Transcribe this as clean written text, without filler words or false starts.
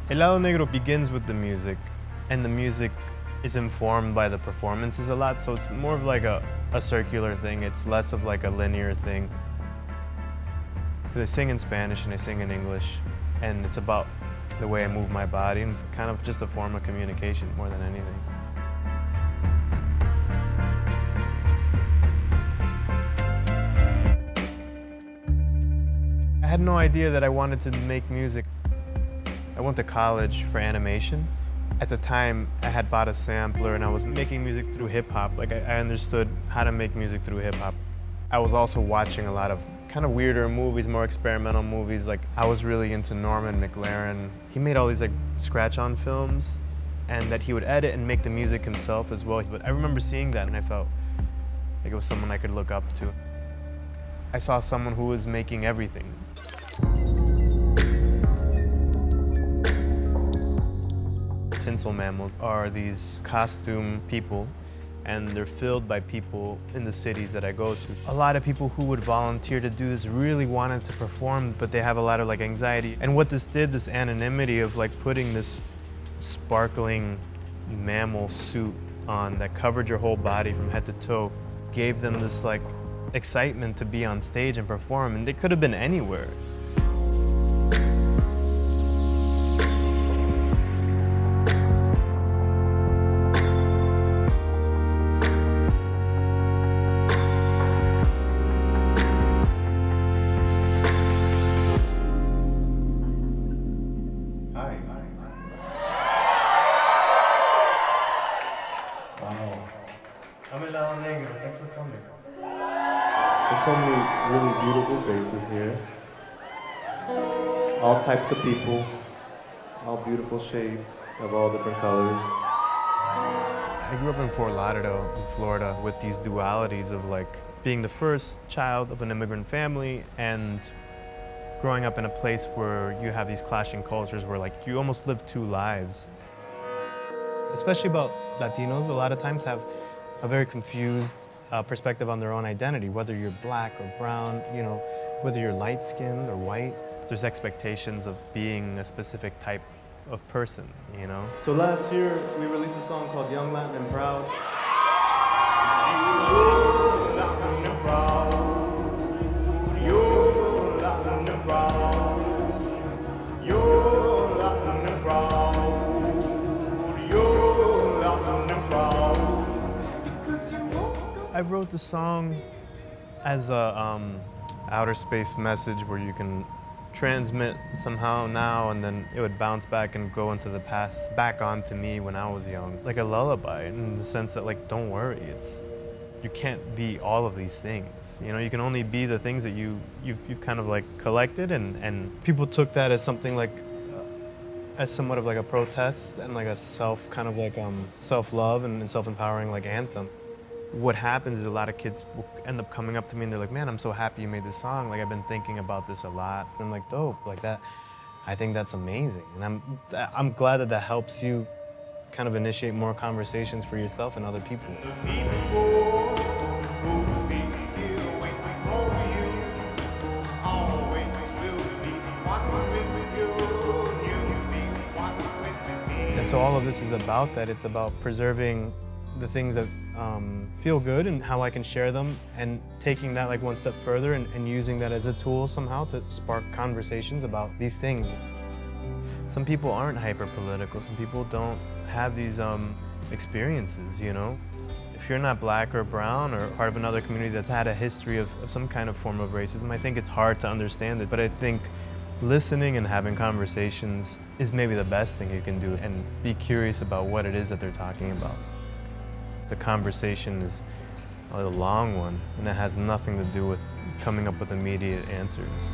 Helado Negro begins with the music, and the music is informed by the performances a lot, so it's more of like a circular thing. It's less of like a linear thing. I sing in Spanish and I sing in English, and it's about the way I move my body, and it's kind of just a form of communication more than anything. I had no idea that I wanted to make music. I went to college for animation. At the time, I had bought a sampler and I was making music through hip hop. Like I understood how to make music through hip hop. I was also watching a lot of kind of weirder movies, more experimental movies. Like I was really into Norman McLaren. He made all these like scratch-on films, and that he would edit and make the music himself as well. But I remember seeing that and I felt like it was someone I could look up to. I saw someone who was making everything. Tinsel mammals are these costume people, and they're filled by people in the cities that I go to. A lot of people who would volunteer to do this really wanted to perform, but they have a lot of like anxiety. And what this did, this anonymity of like putting this sparkling mammal suit on that covered your whole body from head to toe, gave them this like excitement to be on stage and perform, and they could have been anywhere. I'm Helado Negro, thanks for coming. There's so many really beautiful faces here. All types of people, all beautiful shades of all different colors. I grew up in Fort Lauderdale in Florida with these dualities of like being the first child of an immigrant family and growing up in a place where you have these clashing cultures where like you almost live two lives. Especially about Latinos, a lot of times have a very confused perspective on their own identity, whether you're black or brown, you know, whether you're light-skinned or white. There's expectations of being a specific type of person, you know? So last year, we released a song called Young, Latin, and Proud. I wrote the song as a outer space message where you can transmit somehow now, and then it would bounce back and go into the past, back onto me when I was young. Like a lullaby, in the sense that like, don't worry, you can't be all of these things. You know, you can only be the things that you've kind of like collected, and people took that as something like, as somewhat of like a protest and like a kind of like self-love and self-empowering like anthem. What happens is a lot of kids will end up coming up to me and they're like, man, I'm so happy you made this song. Like, I've been thinking about this a lot. And I'm like, dope, like that. I think that's amazing. And I'm glad that that helps you kind of initiate more conversations for yourself and other people. And so all of this is about that. It's about preserving the things that feel good and how I can share them, and taking that like one step further and using that as a tool somehow to spark conversations about these things. Some people aren't hyper-political. Some people don't have these experiences, you know? If you're not black or brown or part of another community that's had a history of some kind of form of racism, I think it's hard to understand it. But I think listening and having conversations is maybe the best thing you can do, and be curious about what it is that they're talking about. The conversation is a long one, and it has nothing to do with coming up with immediate answers.